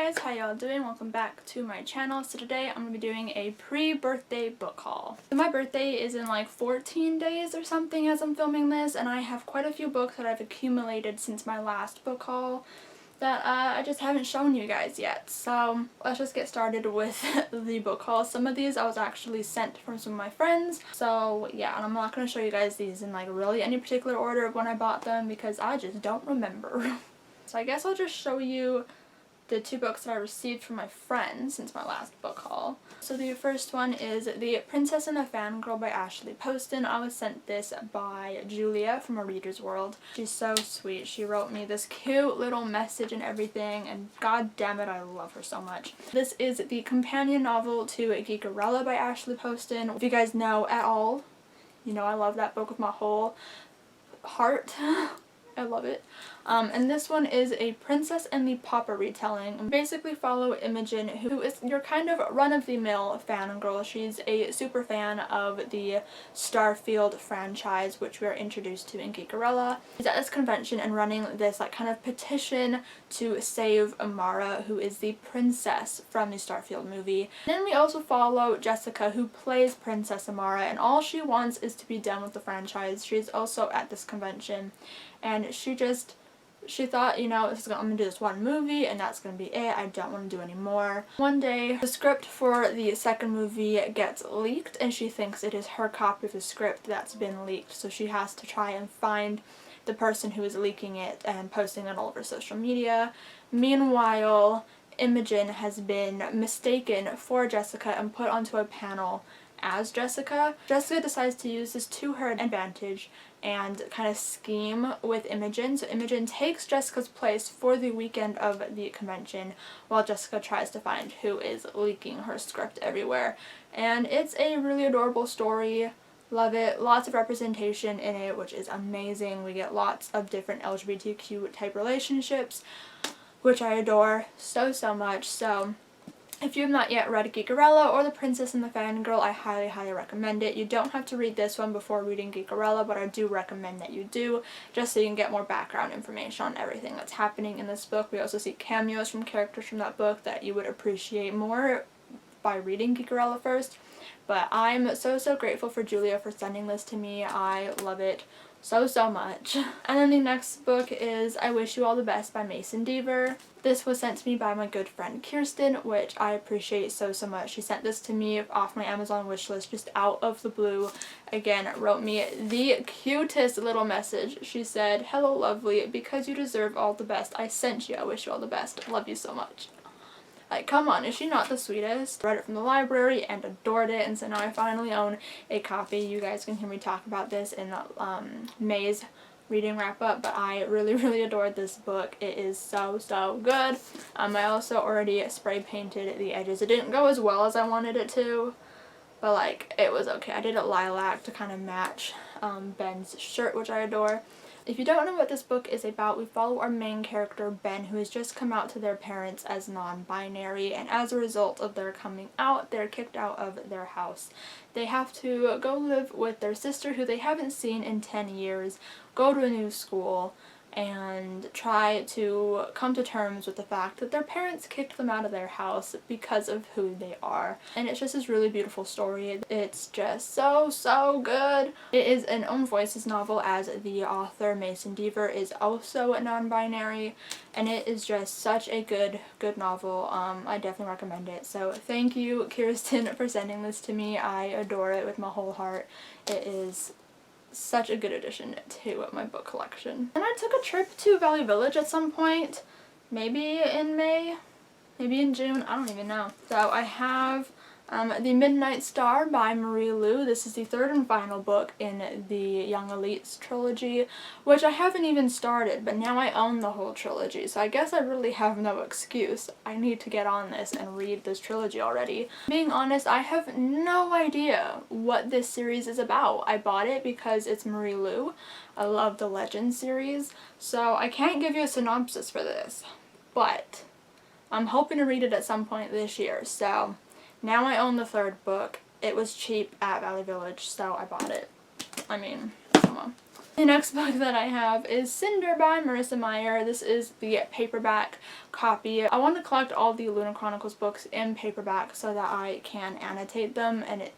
guys, how y'all doing? Welcome back to my channel. So today I'm going to be doing a pre-birthday book haul. So my birthday is in like 14 days or something as I'm filming this, and I have quite a few books that I've accumulated since my last book haul that I just haven't shown you guys yet. So let's just get started with the book haul. Some of these I was actually sent from some of my friends. So yeah, and I'm not going to show you guys these in like really any particular order of when I bought them because I just don't remember. So I guess I'll just show you the two books that I received from my friends since my last book haul. So the first one is The Princess and the Fangirl by Ashley Poston. I was sent this by Julia from A Reader's World. She's so sweet. She wrote me this cute little message and everything, and god damn it, I love her so much. This is the companion novel to Geekerella by Ashley Poston. If you guys know at all, you know I love that book with my whole heart. I love it. And this one is A Princess and the Pauper retelling. We basically follow Imogen, who is your kind of run-of-the-mill fangirl. She's a super fan of the Starfield franchise, which we are introduced to in Geekerella. She's at this convention and running this like kind of petition to save Amara, who is the princess from the Starfield movie. And then we also follow Jessica, who plays Princess Amara, and all she wants is to be done with the franchise. She's also at this convention, and she thought, you know, I'm going to do this one movie and that's going to be it. I don't want to do any more. One day, the script for the second movie gets leaked, and she thinks it is her copy of the script that's been leaked. So she has to try and find the person who is leaking it and posting it all over social media. Meanwhile, Imogen has been mistaken for Jessica and put onto a panel as Jessica. Jessica decides to use this to her advantage and kind of scheme with Imogen. So Imogen takes Jessica's place for the weekend of the convention while Jessica tries to find who is leaking her script everywhere. And it's a really adorable story. Love it. Lots of representation in it, which is amazing. We get lots of different LGBTQ type relationships, which I adore so much. So if you have not yet read Geekerella or The Princess and the Fangirl, I highly recommend it. You don't have to read this one before reading Geekerella, but I do recommend that you do, just so you can get more background information on everything that's happening in this book. We also see cameos from characters from that book that you would appreciate more by reading Geekerella first. But I'm so grateful for Julia for sending this to me. I love it so much. And then the next book is I Wish You All the Best by Mason Deaver. This was sent to me by my good friend Kirsten, which I appreciate so much. She sent this to me off my Amazon wishlist just out of the blue. Again, wrote me the cutest little message. She said, "Hello lovely, because you deserve all the best. I sent you. I wish you all the best. Love you so much." Like, come on, is she not the sweetest? Read it from the library and adored it, and so now I finally own a copy. You guys can hear me talk about this in May's reading wrap-up, but I really adored this book. It is so good. I also already spray painted the edges. It didn't go as well as I wanted it to, but like, it was okay. I did it lilac to kind of match Ben's shirt, which I adore. If you don't know what this book is about, we follow our main character, Ben, who has just come out to their parents as non-binary, and as a result of their coming out, they're kicked out of their house. They have to go live with their sister, who they haven't seen in 10 years, go to a new school, and try to come to terms with the fact that their parents kicked them out of their house because of who they are. And it's just this really beautiful story. It's just so good. It is an own voices novel, as the author Mason Deaver is also non-binary, and it is just such a good novel. I definitely recommend it. So thank you, Kirsten, for sending this to me. I adore it with my whole heart. It is such a good addition to my book collection. And I took a trip to Valley Village at some point, maybe in May, maybe in June, I don't even know. So I have The Midnight Star by Marie Lu. This is the third and final book in the Young Elites trilogy, which I haven't even started, but now I own the whole trilogy, so I guess I really have no excuse. I need to get on this and read this trilogy already. Being honest, I have no idea what this series is about. I bought it because it's Marie Lu. I love the Legend series, so I can't give you a synopsis for this, but I'm hoping to read it at some point this year, so now I own the third book. It was cheap at Valley Village, so I bought it. I mean, come on. The next book that I have is Cinder by Marissa Meyer. This is the paperback copy. I want to collect all the Luna Chronicles books in paperback so that I can annotate them, and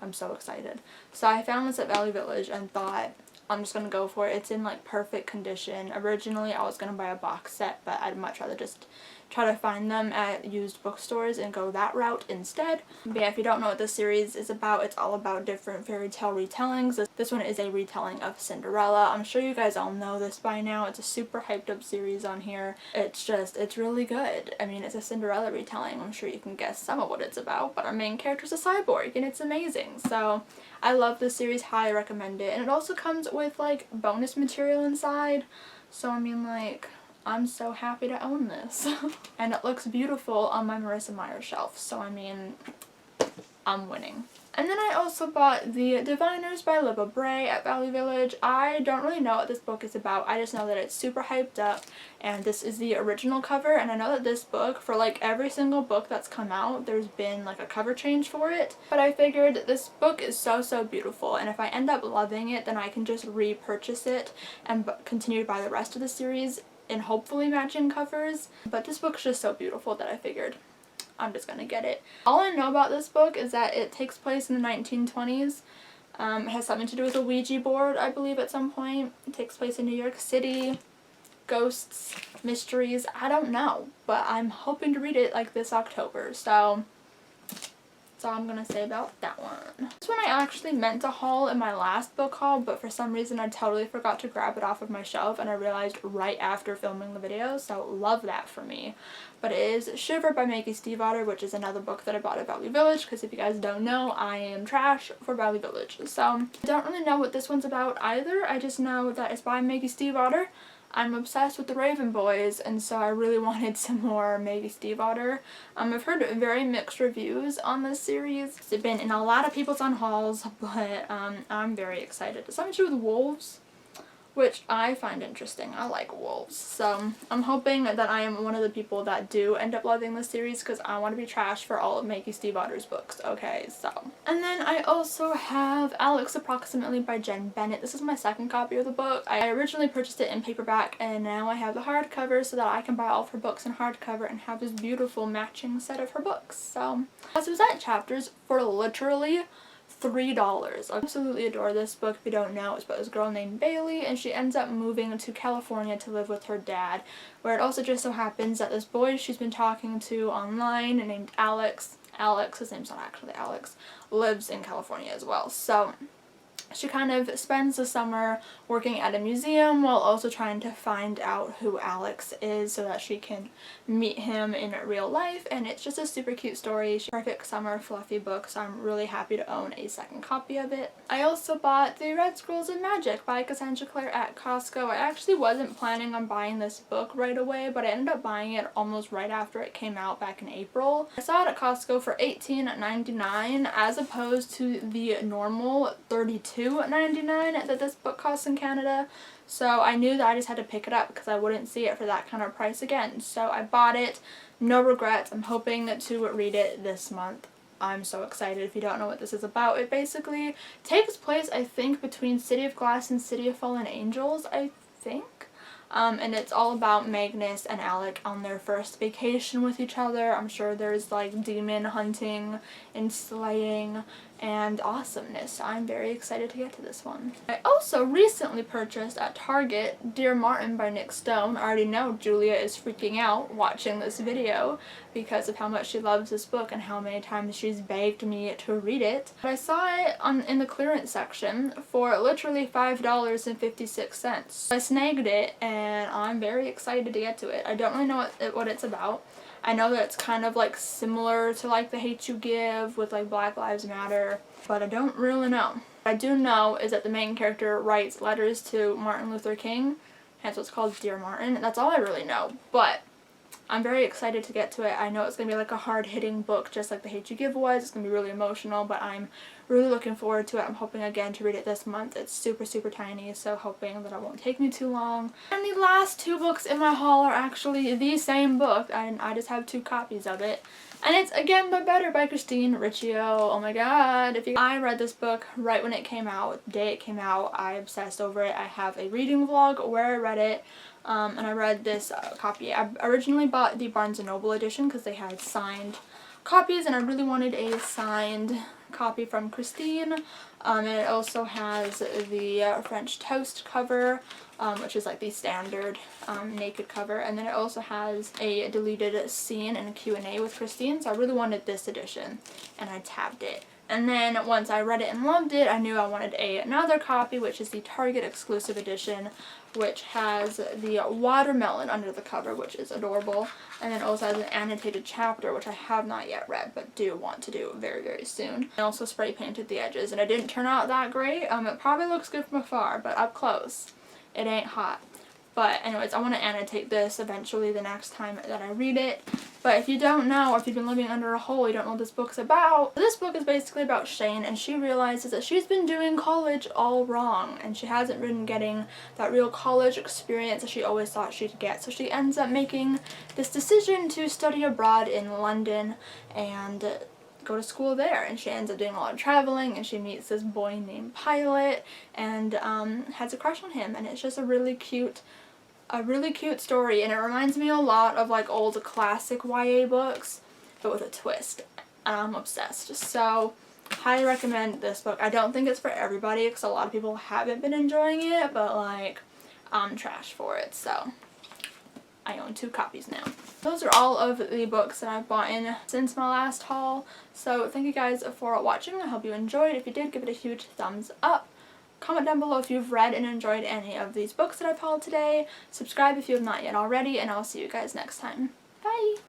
I'm so excited. So I found this at Value Village and thought I'm just gonna go for it. It's in like perfect condition. Originally I was gonna buy a box set, but I'd much rather just try to find them at used bookstores and go that route instead. But yeah, if you don't know what this series is about, it's all about different fairy tale retellings. This one is a retelling of Cinderella. I'm sure you guys all know this by now. It's a super hyped up series on here. It's really good. I mean, it's a Cinderella retelling. I'm sure you can guess some of what it's about, but our main character's a cyborg and it's amazing. So I love this series, highly recommend it. And it also comes with like bonus material inside. So I mean, like, I'm so happy to own this. And it looks beautiful on my Marissa Meyer shelf, so I mean, I'm winning. And then I also bought The Diviners by Libba Bray at Value Village. I don't really know what this book is about. I just know that it's super hyped up, and this is the original cover, and I know that this book, for like every single book that's come out, there's been like a cover change for it. But I figured this book is so beautiful, and if I end up loving it, then I can just repurchase it and continue to buy the rest of the series in hopefully matching covers. But this book's just so beautiful that I figured I'm just gonna get it. All I know about this book is that it takes place in the 1920s. It has something to do with a Ouija board, I believe, at some point. It takes place in New York City. Ghosts, mysteries, I don't know. But I'm hoping to read it like this October, so that's all I'm gonna say about that one. This one I actually meant to haul in my last book haul, but for some reason I totally forgot to grab it off of my shelf, and I realized right after filming the video, so love that for me. But it is Sherbert by Maggie Stiefvater, which is another book that I bought at Value Village, because if you guys don't know, I am trash for Value Village. So I don't really know what this one's about either. I just know that it's by Maggie Stiefvater. I'm obsessed with the Raven Boys, and so I really wanted some more Maggie Stiefvater. I've heard very mixed reviews on this series. It's been in a lot of people's on hauls, but I'm very excited. It's something to do with wolves, which I find interesting. I like wolves. So I'm hoping that I am one of the people that do end up loving this series, because I want to be trash for all of Maggie Stiefvater's books. Okay, so. And then I also have Alex Approximately by Jen Bennett. This is my second copy of the book. I originally purchased it in paperback, and now I have the hardcover so that I can buy all of her books in hardcover and have this beautiful matching set of her books. So I was at Chapters for literally $3. I absolutely adore this book. If you don't know, it's about this girl named Bailey, and she ends up moving to California to live with her dad, where it also just so happens that this boy she's been talking to online named Alex, his name's not actually Alex, lives in California as well. So she kind of spends the summer working at a museum while also trying to find out who Alex is so that she can meet him in real life, and it's just a super cute story. Perfect summer fluffy book, so I'm really happy to own a second copy of it. I also bought The Red Scrolls of Magic by Cassandra Clare at Costco. I actually wasn't planning on buying this book right away, but I ended up buying it almost right after it came out back in April. I saw it at Costco for $18.99 as opposed to the normal $32.99 that this book costs in Canada. So I knew that I just had to pick it up because I wouldn't see it for that kind of price again. So I bought it. No regrets. I'm hoping to read it this month. I'm so excited. If you don't know what this is about, it basically takes place, I think, between City of Glass and City of Fallen Angels, I think. And it's all about Magnus and Alec on their first vacation with each other. I'm sure there's like demon hunting and slaying and awesomeness. I'm very excited to get to this one. I also recently purchased at Target Dear Martin by Nick Stone. I already know Julia is freaking out watching this video because of how much she loves this book and how many times she's begged me to read it. But I saw it in the clearance section for literally $5.56. I snagged it and I'm very excited to get to it. I don't really know what it's about. I know that it's kind of like similar to like The Hate You Give with like Black Lives Matter, but I don't really know. What I do know is that the main character writes letters to Martin Luther King, hence what's called Dear Martin. That's all I really know, but I'm very excited to get to it. I know it's going to be like a hard-hitting book just like The Hate You Give was. It's going to be really emotional, but I'm Really looking forward to it. I'm hoping again to read it this month. It's super tiny, so hoping that it won't take me too long. And the last 2 books in my haul are actually the same book, and I just have 2 copies of it. And it's Again But Better by Christine Riccio. Oh my god. I read this book right when it came out. The day it came out, I obsessed over it. I have a reading vlog where I read it. And I read this copy. I originally bought the Barnes & Noble edition because they had signed copies, and I really wanted a signed copy from Christine. And it also has the French toast cover, which is like the standard naked cover, and then it also has a deleted scene and a Q&A with Christine, so I really wanted this edition, and I tabbed it. And then once I read it and loved it, I knew I wanted another copy, which is the Target exclusive edition, which has the watermelon under the cover, which is adorable, and then also has an annotated chapter, which I have not yet read, but do want to do very soon. I also spray painted the edges, and it didn't turn out that great. It probably looks good from afar, but up close, it ain't hot. But anyways, I want to annotate this eventually the next time that I read it. But if you don't know, or if you've been living under a hole, you don't know what this book's about. This book is basically about Shane, and she realizes that she's been doing college all wrong, and she hasn't been getting that real college experience that she always thought she'd get. So she ends up making this decision to study abroad in London and go to school there, and she ends up doing a lot of traveling, and she meets this boy named Pilot and has a crush on him, and it's just a really cute story, and it reminds me a lot of like old classic YA books, but with a twist, and I'm obsessed. So highly recommend this book. I don't think it's for everybody because a lot of people haven't been enjoying it, but like I'm trash for it, so I own 2 copies now. Those are all of the books that I've bought in since my last haul, so thank you guys for watching. I hope you enjoyed. If you did, give it a huge thumbs up. Comment down below if you've read and enjoyed any of these books that I've hauled today. Subscribe if you have not yet already, and I'll see you guys next time. Bye!